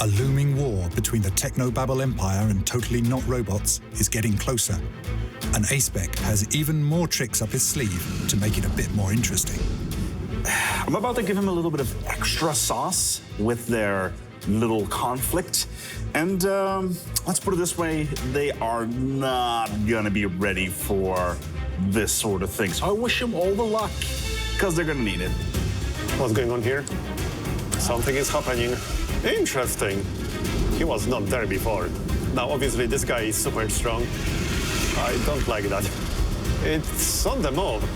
A looming war between the technobabble empire and totally not robots is getting closer. And A-Spec has even more tricks up his sleeve to make it a bit more interesting. I'm about to give him a little bit of extra sauce with their little conflict. And let's put it this way, they are not gonna be ready for this sort of thing. So I wish them all the luck, because they're gonna need it. What's going on here? Something is happening. Interesting. He was not there before. Now, obviously, this guy is super strong. I don't like that. It's on the move.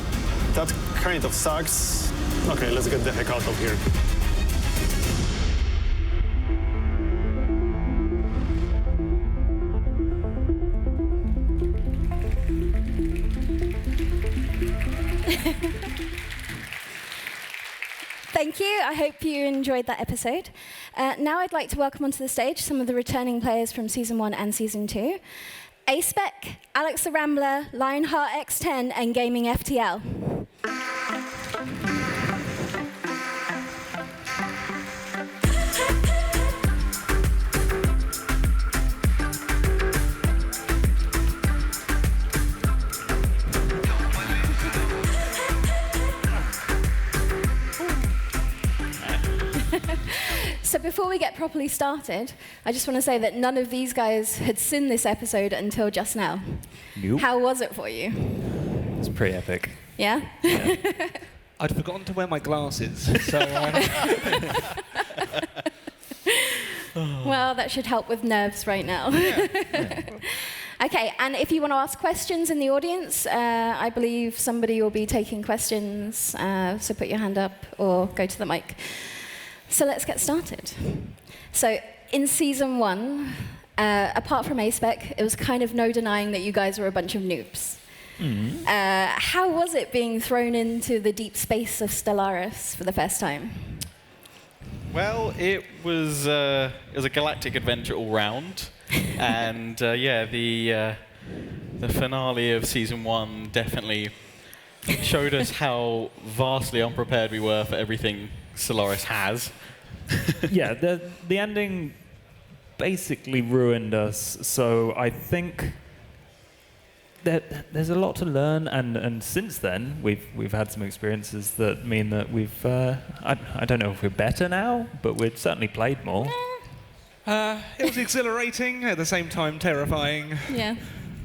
That kind of sucks. Okay, let's get the heck out of here. Thank you. I hope you enjoyed that episode. Now I'd like to welcome onto the stage some of the returning players from Season 1 and Season 2. A-Spec, Alex the Rambler, Lionheart X10, and Gaming FTL. So before we get properly started, I just want to say that none of these guys had seen this episode until just now. Nope. How was it for you? It's pretty epic. Yeah? I'd forgotten to wear my glasses, so... Well, that should help with nerves right now. Okay, and if you want to ask questions in the audience, I believe somebody will be taking questions, so put your hand up or go to the mic. So let's get started. So in Season 1, apart from A-Spec, it was kind of no denying that you guys were a bunch of noobs. Mm-hmm. How was it being thrown into the deep space of Stellaris for the first time? Well, it was a galactic adventure all round. And yeah, the finale of Season 1 definitely showed us how vastly unprepared we were for everything Stellaris has. Yeah, the ending basically ruined us, so I think that there's a lot to learn, and since then we've had some experiences that mean that we've I don't know if we're better now, but we've certainly played more. It was exhilarating, at the same time terrifying. Yeah.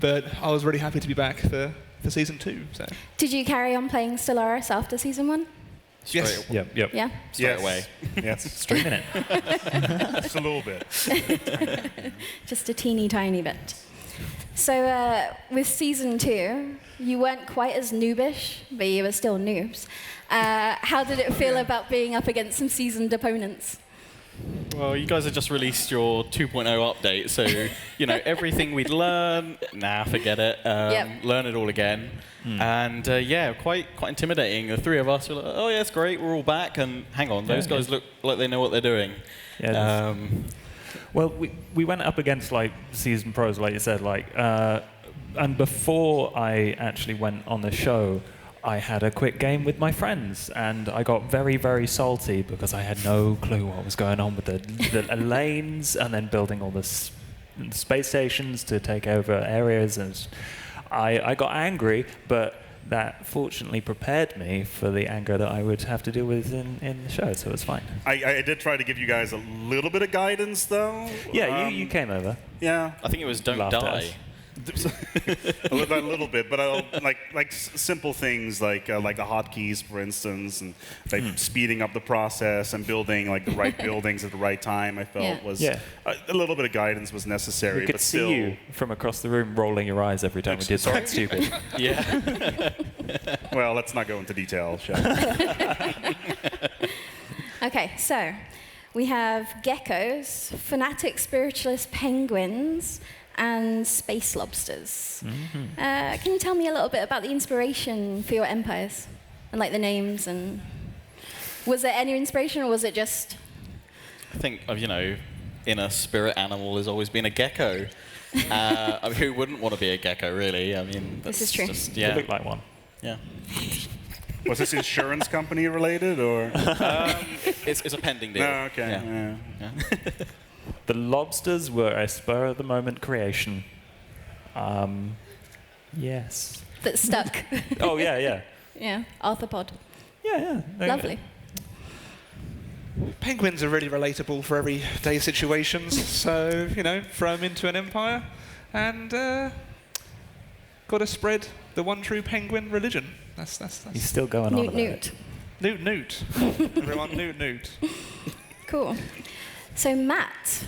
But I was really happy to be back for Season 2. So. Did you carry on playing Stellaris after Season 1? Yes. Yep. Yeah? Straight away. Yes. Straight in it. Just a little bit. Just a teeny tiny bit. So with Season 2, you weren't quite as noobish, but you were still noobs. How did it feel about being up against some seasoned opponents? Well, you guys have just released your 2.0 update, so, you know, everything we'd learned, forget it, learn it all again. And, yeah, quite intimidating. The three of us were like, oh, yeah, it's great, we're all back, and hang on, those guys look like they know what they're doing. Yeah, well, we went up against, like, seasoned pros, like you said, like, and before I actually went on the show, I had a quick game with my friends, and I got very, very salty because I had no clue what was going on with the lanes, and then building all the space stations to take over areas, and I got angry, but that fortunately prepared me for the anger that I would have to deal with in the show, so it was fine. I did try to give you guys a little bit of guidance, though. Yeah, you came over. Yeah. I think it was don't die. a little bit, but like simple things like the hotkeys, for instance, and like speeding up the process and building like the right buildings at the right time. I felt was a little bit of guidance was necessary. We could but see still, you from across the room rolling your eyes every time we did something stupid. Yeah. Well, let's not go into detail, shall we? Okay, so we have geckos, fanatic spiritualist penguins, and space lobsters. Mm-hmm. Can you tell me a little bit about the inspiration for your empires? And like the names, and was there any inspiration, or was it just... I think, you know, inner spirit animal has always been a gecko. I mean, who wouldn't want to be a gecko, really? I mean, this is true. Just, You look like one. Yeah. Was this insurance company related, or? It's a pending deal. No, okay. Yeah. The lobsters were a spur-of-the-moment creation. Yes. That stuck. Oh, yeah. Yeah, arthropod. Yeah. Lovely. Penguins are really relatable for everyday situations. So, throw them into an empire and got to spread the one true penguin religion. That's. He's still going on about it. Newt. Everyone, Newt. Cool. So, Matt,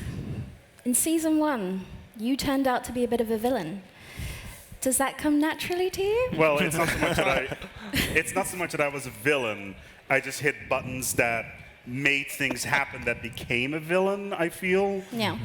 in season 1, you turned out to be a bit of a villain. Does that come naturally to you? Well, it's not so much that I was a villain. I just hit buttons that made things happen that became a villain, I feel. Yeah.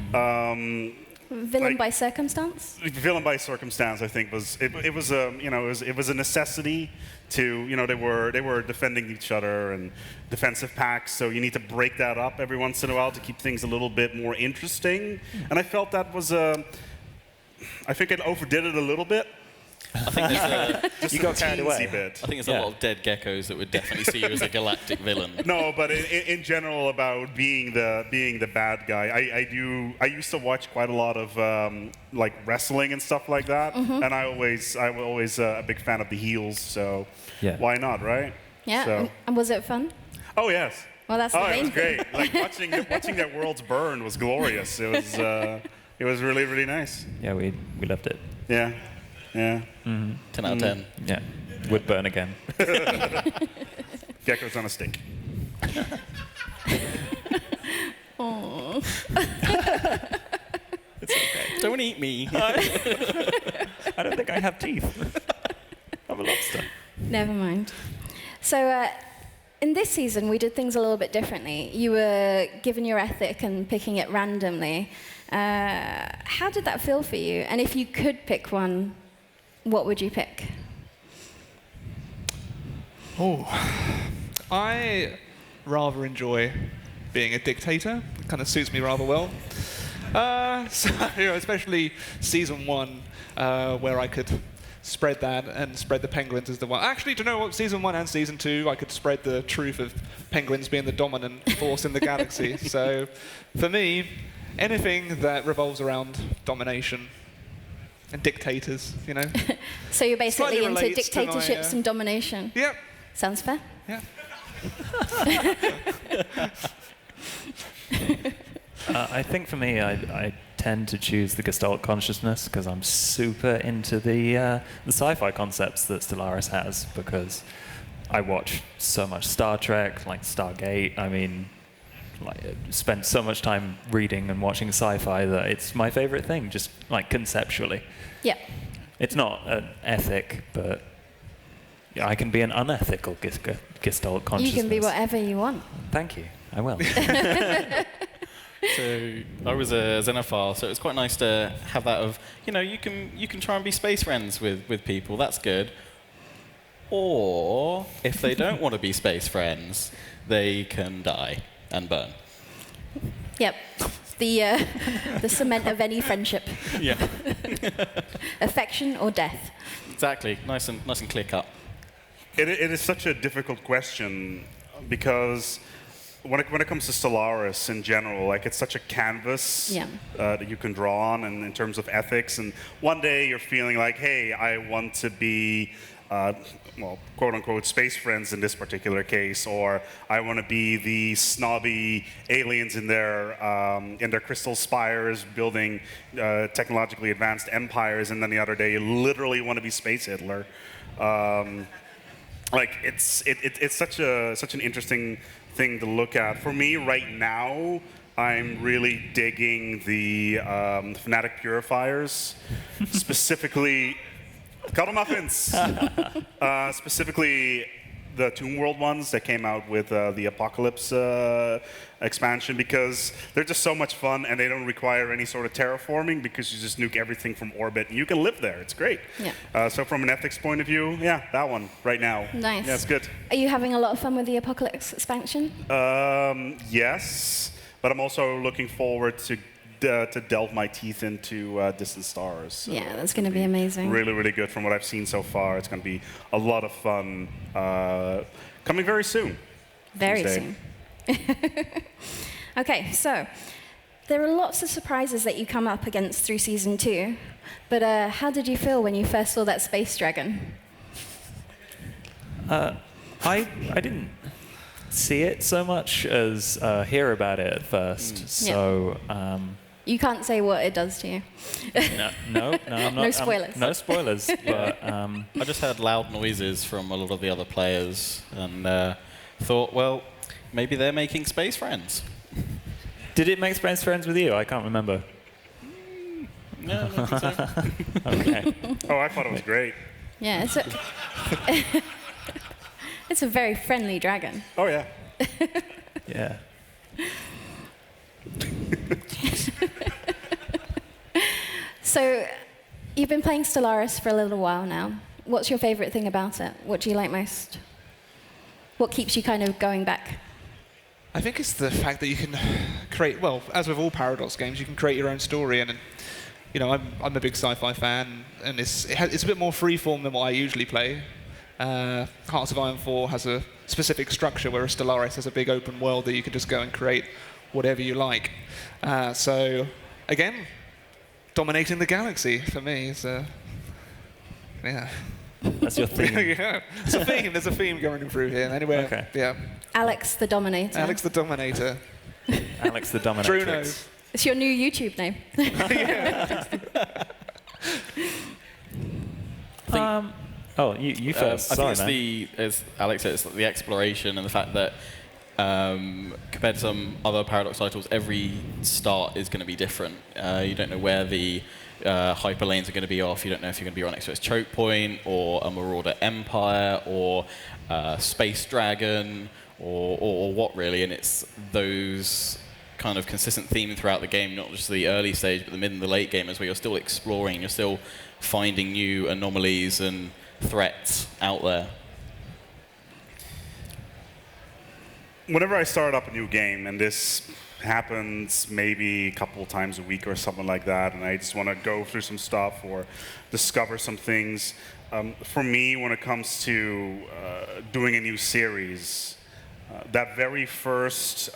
Villain by circumstance? Villain by circumstance, I think, was a necessity to, they were defending each other and defensive pacts, so you need to break that up every once in a while to keep things a little bit more interesting. And I felt that was I think it overdid it a little bit. I think there's You got carried away. Bit. I think there's a lot of dead geckos that would definitely see you as a galactic villain. No, but in general, about being the bad guy, I used to watch quite a lot of like wrestling and stuff like that, and I'm always a big fan of the heels. So why not, right? Yeah. So. And was it fun? Oh yes. Well, that's the main it was great. Like watching their worlds burn was glorious. It was really, really nice. Yeah, we loved it. Yeah. 10 out of 10. Yeah, would burn again. Geckos on a stick. Aww. It's okay. Don't eat me. I don't think I have teeth. I'm a lobster. Never mind. So, in this season, we did things a little bit differently. You were given your ethic and picking it randomly. How did that feel for you? And if you could pick one, what would you pick? Oh, I rather enjoy being a dictator. It kind of suits me rather well. So, especially season 1, where I could spread that and spread the penguins as the one. Actually, do you know what? Season 1 and season 2, I could spread the truth of penguins being the dominant force in the galaxy. So, for me, anything that revolves around domination and dictators, So you're basically Slightly into relates to my, dictatorships and domination? Yep. Sounds fair. Yeah. I think for me, I tend to choose the Gestalt consciousness because I'm super into the sci-fi concepts that Stellaris has, because I watch so much Star Trek, like Stargate. I mean, spend so much time reading and watching sci-fi that it's my favorite thing, just like conceptually. Yeah. It's not an ethic, but I can be an unethical Gestalt consciousness. You can be whatever you want. Thank you. I will. So I was a xenophile, so it was quite nice to have that of, you can try and be space friends with people. That's good. Or if they don't want to be space friends, they can die and burn. Yep. The cement of any friendship. Yeah. Affection or death. Exactly. Nice and clear cut. It is such a difficult question because when it comes to Stellaris in general, like it's such a canvas that you can draw on, and in terms of ethics. And one day you're feeling like, hey, I want to be, quote unquote, space friends in this particular case, or I want to be the snobby aliens in their crystal spires building technologically advanced empires. And then the other day you literally want to be Space Hitler. It's such an interesting thing to look at. For me right now, I'm really digging the Fnatic Purifiers, specifically Cuddle Muffins, specifically the Tomb World ones that came out with the Apocalypse expansion, because they're just so much fun and they don't require any sort of terraforming because you just nuke everything from orbit and you can live there. It's great. Yeah. So from an ethics point of view, yeah, that one right now. Nice. Yeah, it's good. Are you having a lot of fun with the Apocalypse expansion? Yes, but I'm also looking forward to delve my teeth into Distant Stars. So yeah, that's going to be amazing. Really, really good from what I've seen so far. It's going to be a lot of fun. Coming very soon. Very soon. Okay, so there are lots of surprises that you come up against through Season 2, but how did you feel when you first saw that space dragon? I didn't see it so much as hear about it at first. So you can't say what it does to you. no, I'm not. No spoilers. No spoilers. But I just heard loud noises from a lot of the other players and thought, well, maybe they're making space friends. Did it make space friends with you? I can't remember. No, I don't think so. Okay. Oh, I thought it was great. Yeah, it's a very friendly dragon. Oh, yeah. Yeah. So, you've been playing Stellaris for a little while now. What's your favorite thing about it? What do you like most? What keeps you kind of going back? I think it's the fact that you can create, well, as with all Paradox games, you can create your own story. And you know, I'm a big sci-fi fan, and it's a bit more freeform than what I usually play. Hearts of Iron 4 has a specific structure, whereas Stellaris has a big open world that you can just go and create whatever you like. So, again, dominating the galaxy for me is, yeah. That's your theme. Yeah, it's a theme. There's a theme going through here. Anyway, Okay. yeah. Alex the Dominator. Alex the Dominator. Alex the Dominatrix. Bruno. It's your new YouTube name. You first. I Sorry, think as Alex said, it's the exploration and the fact that compared to some other Paradox titles, every start is going to be different. You don't know where the hyperlanes are going to be off. You don't know if you're going to be right next to its choke point, or a Marauder Empire, or Space Dragon, or what really. And it's those kind of consistent theme throughout the game, not just the early stage, but the mid and the late game, as where you're still exploring, you're still finding new anomalies and threats out there. Whenever I start up a new game, and this happens maybe a couple times a week or something like that, and I just want to go through some stuff or discover some things, for me, when it comes to doing a new series, that very first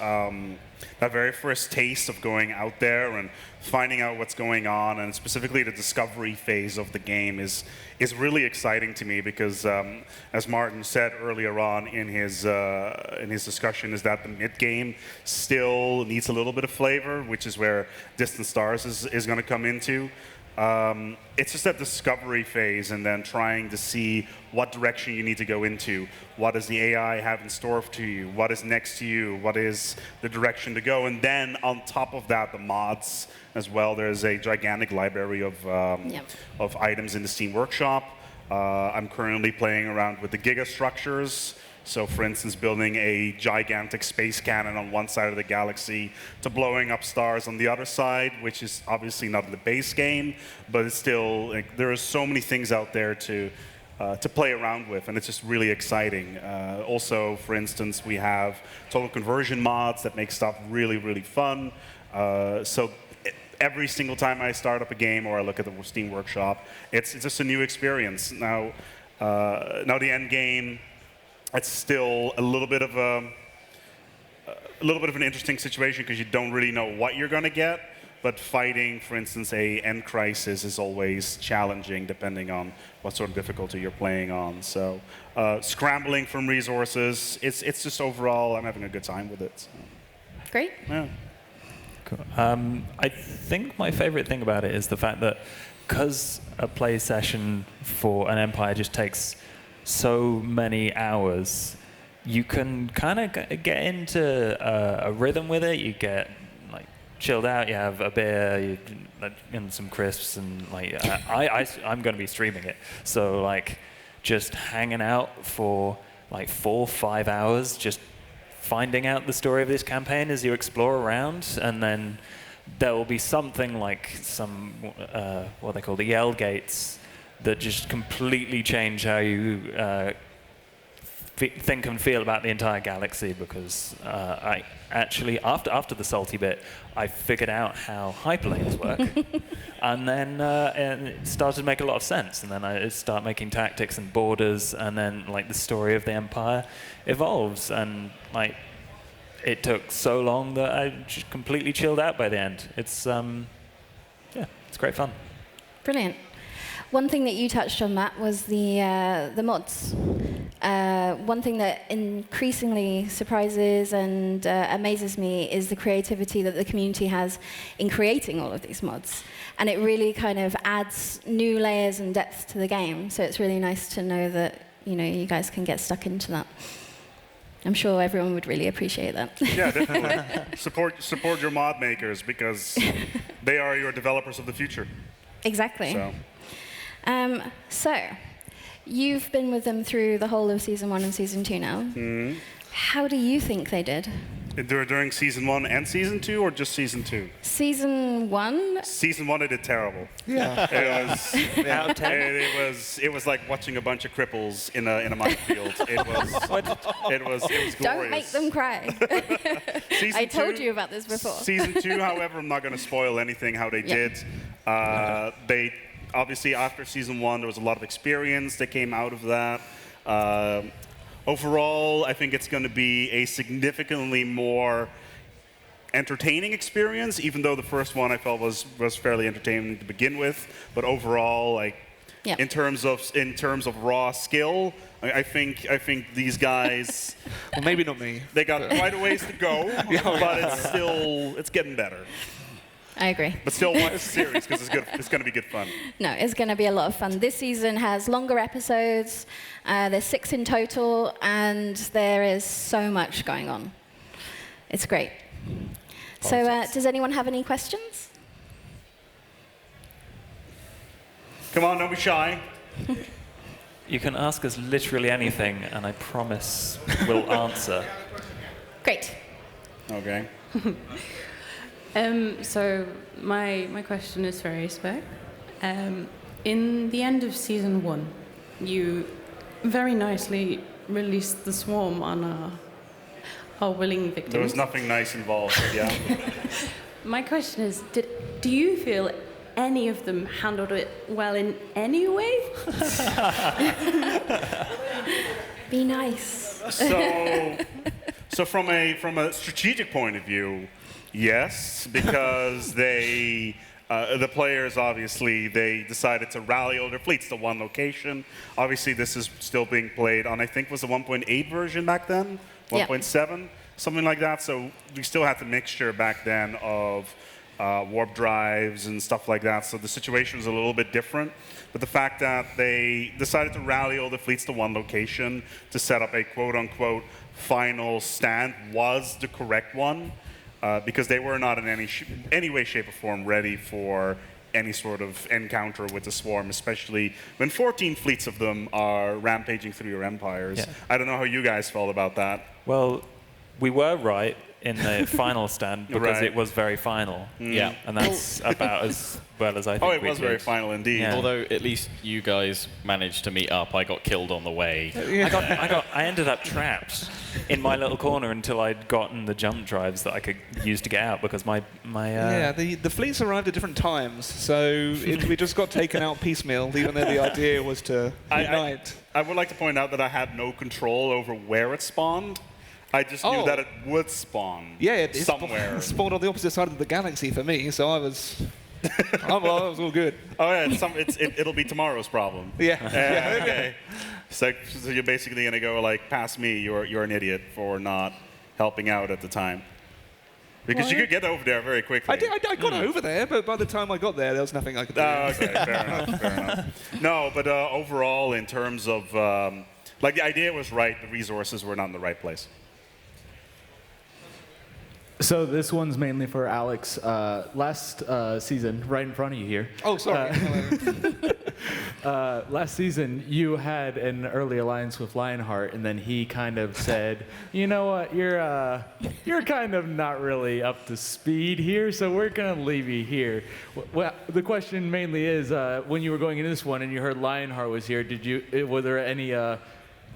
taste of going out there and finding out what's going on, and specifically the discovery phase of the game is really exciting to me, because as Martin said earlier on in his discussion, is that the mid game still needs a little bit of flavor, which is where Distant Stars is going to come into. It's just that discovery phase, and then trying to see what direction you need to go into. What does the AI have in store to you? What is next to you? What is the direction to go? And then on top of that, the mods as well. There's a gigantic library of items in the Steam Workshop. I'm currently playing around with the Giga structures. So, for instance, building a gigantic space cannon on one side of the galaxy to blowing up stars on the other side, which is obviously not in the base game, but it's still, like, there are so many things out there to play around with, and it's just really exciting. Also, for instance, we have total conversion mods that make stuff really, really fun. So every single time I start up a game or I look at the Steam Workshop, it's just a new experience. Now the end game, it's still a little bit of an interesting situation, because you don't really know what you're going to get. But fighting, for instance, a end crisis is always challenging, depending on what sort of difficulty you're playing on. So scrambling from resources, it's just overall, I'm having a good time with it. So. Great. Yeah. Cool. I think my favorite thing about it is the fact that, because a play session for an Empire just takes so many hours, you can kind of get into a rhythm with it. You get like chilled out. You have a beer, and some crisps, and like I'm going to be streaming it. So like just hanging out for like 4 or 5 hours, just finding out the story of this campaign as you explore around, and then there will be something like some what they call the Yell gates that just completely change how you think and feel about the entire galaxy, because I actually, after the salty bit, I figured out how hyperlanes work, and then it started to make a lot of sense, and then I start making tactics and borders, and then like the story of the Empire evolves, and like it took so long that I just completely chilled out by the end. It's it's great fun. Brilliant. One thing that you touched on, Matt, was the mods. One thing that increasingly surprises and amazes me is the creativity that the community has in creating all of these mods. And it really kind of adds new layers and depth to the game. So it's really nice to know that you guys can get stuck into that. I'm sure everyone would really appreciate that. Yeah, definitely. Support your mod makers, because they are your developers of the future. Exactly. So, you've been with them through the whole of Season 1 and Season 2 now. Mm-hmm. How do you think they did? During Season 1 and Season 2, or just Season 2? Season 1? Season 1, they did terrible. Yeah. It was like watching a bunch of cripples in a minefield. It was glorious. Don't make them cry. I told you about this before. Season 2, however, I'm not going to spoil anything how they did. They obviously, after Season 1, there was a lot of experience that came out of that. Overall, I think it's going to be a significantly more entertaining experience, even though the first one I felt was fairly entertaining to begin with. But overall, like in terms of raw skill, I think these guys. Well, maybe not me. They got quite a ways to go, but it's getting better. I agree. But still watch the series, because it's going to be good fun. No, it's going to be a lot of fun. This season has longer episodes. There's 6 in total, and there is so much going on. It's great. So does anyone have any questions? Come on, don't be shy. You can ask us literally anything, and I promise we'll answer. Great. Okay. So my question is for Acebag. In the end of Season 1, you very nicely released the swarm on our willing victims. There was nothing nice involved, yeah. My question is, do you feel any of them handled it well in any way? Be nice. So from a strategic point of view, yes, because the players, obviously, they decided to rally all their fleets to one location. Obviously, this is still being played on, I think, was the 1.8 version back then? 1.7? Something like that. So we still had the mixture back then of warp drives and stuff like that. So the situation was a little bit different. But the fact that they decided to rally all the fleets to one location to set up a quote-unquote final stand was the correct one. Because they were not in any way, shape, or form ready for any sort of encounter with the swarm, especially when 14 fleets of them are rampaging through your empires. Yeah. I don't know how you guys felt about that. Well, we were right in the final stand because it was very final. Yeah. And that's about as well as I think it was very final indeed. Yeah. Although at least you guys managed to meet up. I got killed on the way. I ended up trapped in my little corner until I'd gotten the jump drives that I could use to get out because my the fleets arrived at different times, so we just got taken out piecemeal, even though the idea was to unite. I would like to point out that I had no control over where it spawned. I just knew that it would spawn somewhere. It spawned on the opposite side of the galaxy for me, so I was all good. Oh yeah, it'll be tomorrow's problem. Yeah. Okay. So you're basically gonna go like, past me. You're an idiot for not helping out at the time. Because you could get over there very quickly. I got over there, but by the time I got there was nothing I could do. Okay, fair enough. No, but overall, in terms of the idea was right. The resources were not in the right place. So this one's mainly for Alex. Last season, right in front of you here. Oh, sorry. Last season, you had an early alliance with Lionheart, and then he kind of said, "You know what? You're kind of not really up to speed here, so we're gonna leave you here." Well, the question mainly is, when you were going into this one and you heard Lionheart was here, were there any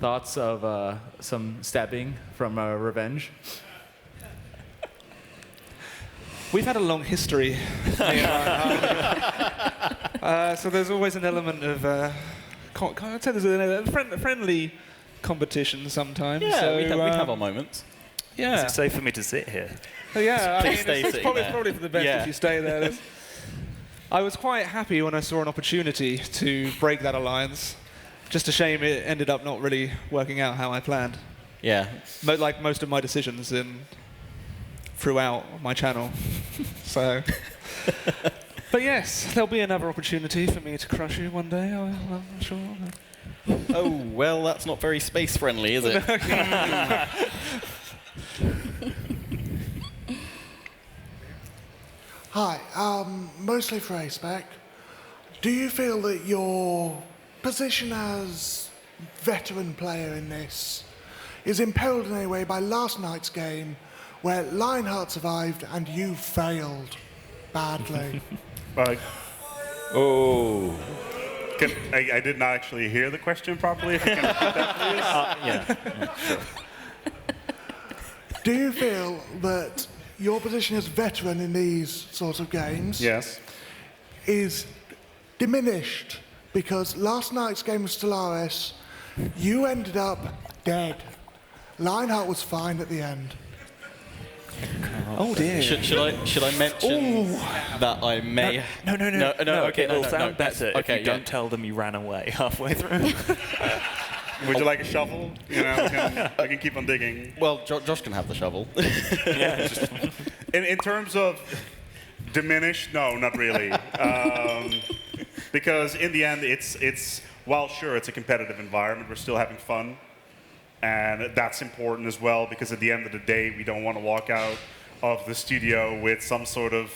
thoughts of some stabbing from Revenge? We've had a long history. So there's always an element of, I'd say there's a friendly competition sometimes. Yeah, so, we'd have our moments. Is it safe for me to sit here? Yeah, I mean, stay it's sitting probably, there. probably for the best Yeah. if you stay there. I was quite happy when I saw an opportunity to break that alliance. Just a shame it ended up not really working out how I planned. Yeah. Like most of my decisions throughout my channel. So, but yes, there'll be another opportunity for me to crush you one day. I'm sure. Oh, well, that's not very space friendly, is it? Hi, mostly for A-Spec. Do you feel that your position as veteran player in this is imperiled in any way by last night's game where Lionheart survived and you failed badly? I did not actually hear the question properly. If you can repeat that, please. Sure. Do you feel that your position as veteran in these sorts of games is diminished because last night's game of Stellaris, you ended up dead. Lionheart was fine at the end. Oh dear. Should I mention that I may? No. Okay, It'll sound better okay, if you don't tell them you ran away halfway through. Would you like a shovel? You know, I can keep on digging. Well, Josh can have the shovel. Yeah. In terms of diminished, no, not really. Because in the end, it's while sure it's a competitive environment, we're still having fun. And that's important as well, because at the end of the day, we don't want to walk out of the studio with some sort of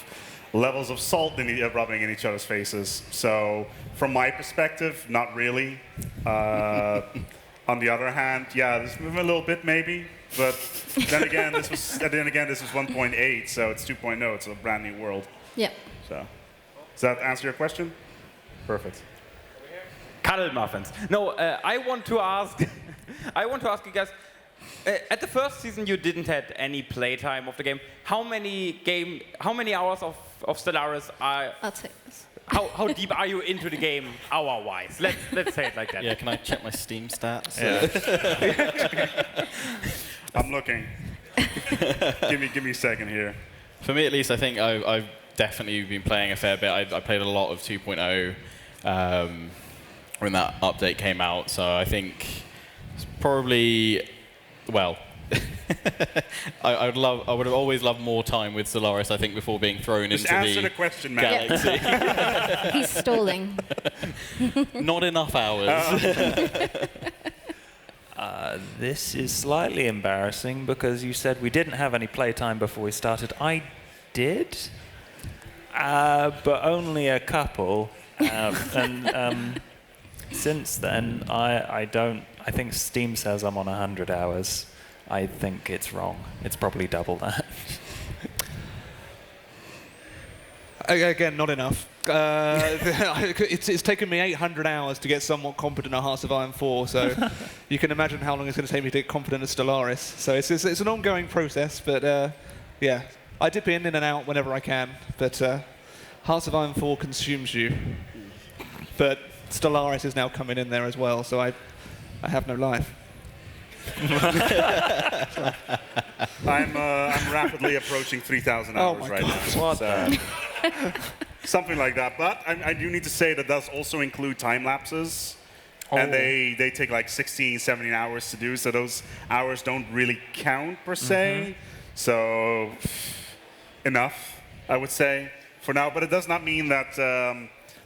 levels of salt rubbing in each other's faces. So from my perspective, not really. On the other hand, yeah, this moving a little bit maybe. But then again, this was 1.8, so it's 2.0. It's a brand new world. Yep. So does that answer your question? Perfect. Cuddle muffins. No, I want to ask you guys. At the first season, you didn't have any playtime of the game. How many hours of Stellaris are? I'll take this. How deep are you into the game, hour-wise? Let's say it like that. Yeah, can I check my Steam stats? Yeah. I'm looking. give me a second here. For me, at least, I think I've definitely been playing a fair bit. I played a lot of 2.0 when that update came out. So I think it's probably, well, I would have always loved more time with Stellaris, I think, before being thrown Just into answer the the question, man. galaxy. He's stalling. Not enough hours. This is slightly embarrassing because you said we didn't have any playtime before we started. I did, but only a couple. And since then, I don't. I think Steam says I'm on 100 hours. I think it's wrong. It's probably double that. Again, not enough. It's taken me 800 hours to get somewhat competent at Hearts of Iron 4, so you can imagine how long it's going to take me to get competent at Stellaris. So it's an ongoing process, but yeah, I dip in and out whenever I can, but Hearts of Iron 4 consumes you. But Stellaris is now coming in there as well, so I have no life. I'm rapidly approaching 3,000 hours right now. What so, something like that. But I do need to say that does also include time lapses. And they take like 16, 17 hours to do, so those hours don't really count per se. So enough, I would say, for now. But it does not mean that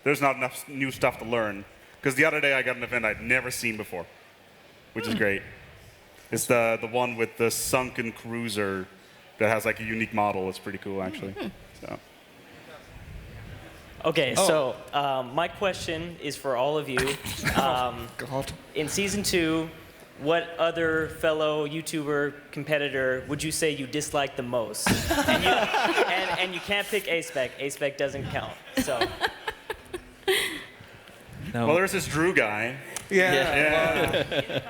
there's not enough new stuff to learn. Because the other day I got an event I'd never seen before, which is great. It's the one with the sunken cruiser that has like a unique model. It's pretty cool, actually. So. Okay, so my question is for all of you. God. In Season 2, what other fellow YouTuber competitor would you say you dislike the most? And you can't pick A-Spec. A-Spec doesn't count. So. No. Well, there's this Drew guy. Yeah.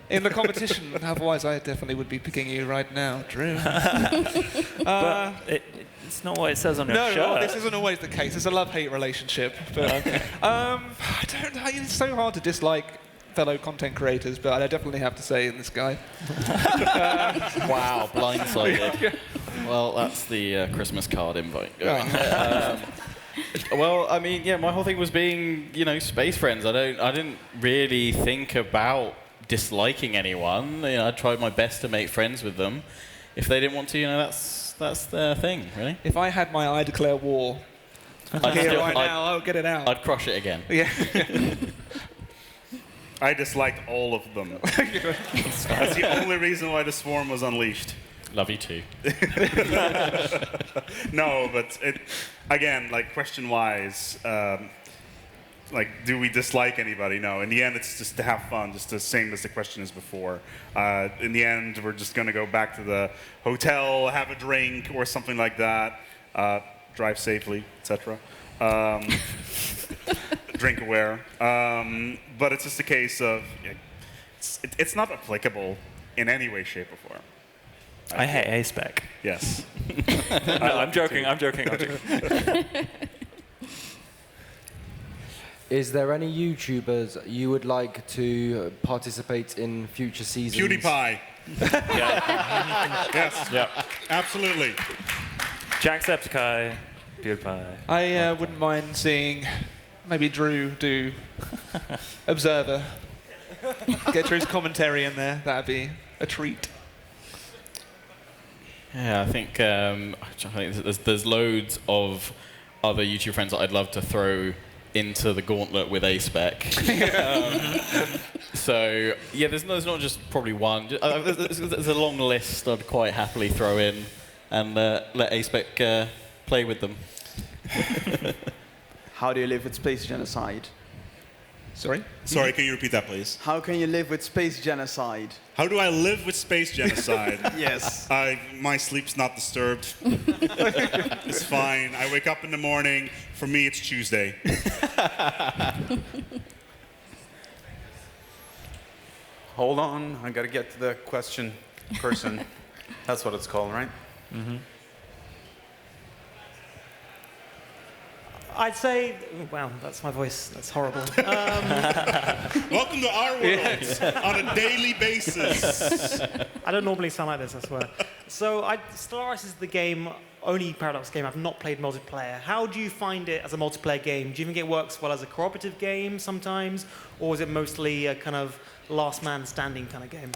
In the competition, otherwise I definitely would be picking you right now, Drew. But it's not what it says on your shirt. No, this isn't always the case. It's a love-hate relationship. But I don't know. It's so hard to dislike fellow content creators, but I definitely have to say in this guy. Wow, blindsided. Well, that's the Christmas card invite. Well, I mean, yeah, my whole thing was being, space friends. I didn't really think about disliking anyone. I tried my best to make friends with them. If they didn't want to, that's their thing, really. If I had my I declare war now, I'll get it out. I'd crush it again. Yeah. I disliked all of them. That's the only reason why the swarm was unleashed. Love you too. No, but again, question-wise, do we dislike anybody? No. In the end, it's just to have fun, just the same as the question is before. In the end, we're just going to go back to the hotel, have a drink, or something like that. Drive safely, etc. Drink aware. But it's just a case of it's not applicable in any way, shape, or form. I hate A-Spec. Yes. I'm joking. Is there any YouTubers you would like to participate in future seasons? PewDiePie. Yes. Yeah. Absolutely. Jacksepticeye, PewDiePie. I wouldn't mind seeing maybe Drew do Observer. Get Drew's commentary in there. That'd be a treat. Yeah, I think there's loads of other YouTube friends that I'd love to throw into the gauntlet with A-Spec. So, yeah, there's not just probably one. There's a long list I'd quite happily throw in and let A-Spec play with them. How do you live with space genocide? Sorry? Sorry, can you repeat that, please? How can you live with space genocide? How do I live with space genocide? Yes. My sleep's not disturbed. It's fine. I wake up in the morning. For me, it's Tuesday. Hold on. I got to get to the question person. That's what it's called, right? Mm-hmm. I'd say, wow, that's my voice. That's horrible. Welcome to our world on a daily basis. I don't normally sound like this, I swear. So, Stellaris is the only Paradox game I've not played multiplayer. How do you find it as a multiplayer game? Do you think it works well as a cooperative game sometimes, or is it mostly a kind of last man standing kind of game?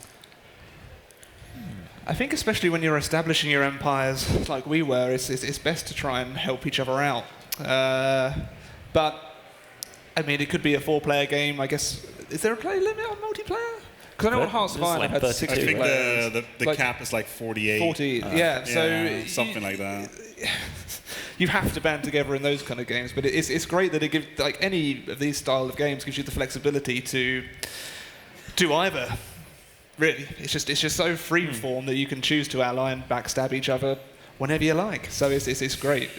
I think especially when you're establishing your empires like we were, it's best to try and help each other out. But, I mean, it could be a 4-player game, I guess. Is there a play limit on multiplayer? Because I know on Hearts of Iron I've had 60 players. I think the cap is 48. 40, yeah. So something like that. You have to band together in those kind of games, but it's great that it gives, any of these style of games gives you the flexibility to do either. Really, it's just so free form that you can choose to ally and backstab each other whenever you like. So it's great.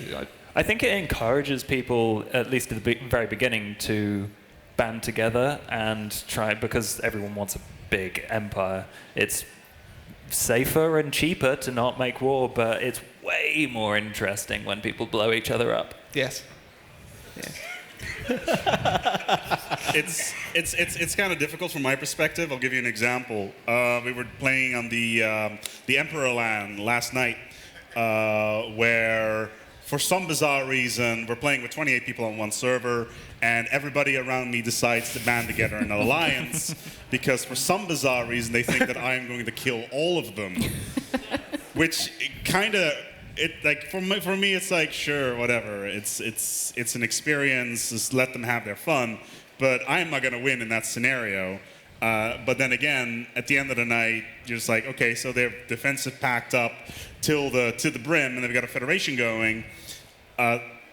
I think it encourages people, at least at the very beginning, to band together and try, because everyone wants a big empire. It's safer and cheaper to not make war, but it's way more interesting when people blow each other up. Yes. It's kind of difficult from my perspective. I'll give you an example. We were playing on the Emperor land last night, where for some bizarre reason we're playing with 28 people on one server, and everybody around me decides to band together in an alliance because for some bizarre reason they think that I am going to kill all of them, which kind of. For me, it's like, sure, whatever. It's an experience. Just let them have their fun. But I'm not going to win in that scenario. But then again, at the end of the night, you're just like, okay, so they're defensive packed up to the brim, and they've got a federation going.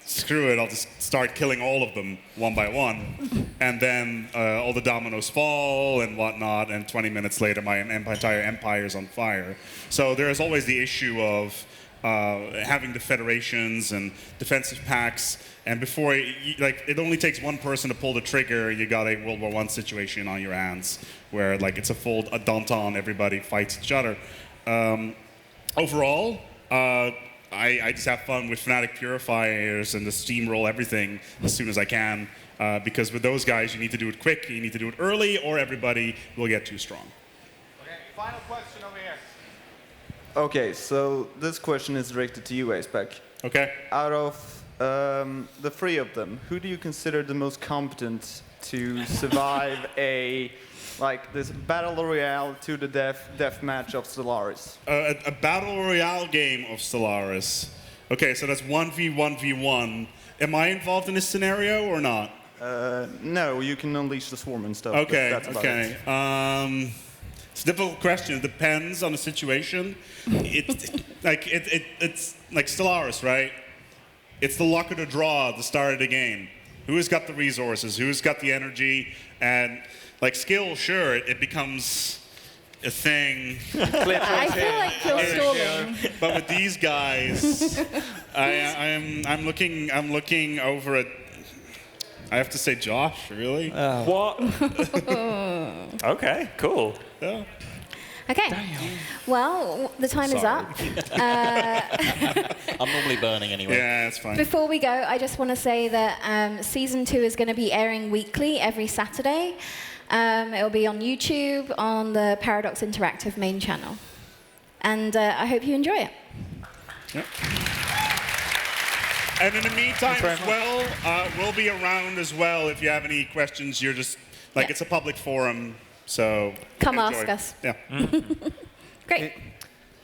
Screw it, I'll just start killing all of them one by one. And then all the dominoes fall and whatnot, and 20 minutes later, my entire empire's on fire. So there's always the issue of having the federations and defensive packs, and before it only takes one person to pull the trigger, you got a World War I situation on your hands, where it's a full Danton, everybody fights each other. Overall, I just have fun with Fnatic purifiers and just steamroll everything as soon as I can. Because with those guys, you need to do it quick, you need to do it early, or everybody will get too strong. Okay, final question over here. Okay, so this question is directed to you, Acebag. Okay. Out of the three of them, who do you consider the most competent to survive this battle royale to the death match of Stellaris? A battle royale game of Stellaris. Okay, so that's 1v1v1. Am I involved in this scenario or not? No, you can unleash the swarm and stuff. Okay, That's about okay. it. It's a difficult question. It depends on the situation. It's like Stellaris, right? It's the luck of the draw at the start of the game. Who's got the resources? Who's got the energy? And like skill, sure, it becomes a thing. I feel like you're stalling. But with these guys, I'm looking over at. I have to say Josh, really? What? Okay, cool. Yeah. Okay. Well, the time is up. I'm normally burning anyway. Yeah, it's fine. Before we go, I just want to say that Season 2 is going to be airing weekly every Saturday. It'll be on YouTube, on the Paradox Interactive main channel. And I hope you enjoy it. Yep. And in the meantime as well, we'll be around as well if you have any questions. You're just, it's a public forum, so Come enjoy. ask us. Yeah. Great.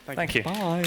Thank you. Bye.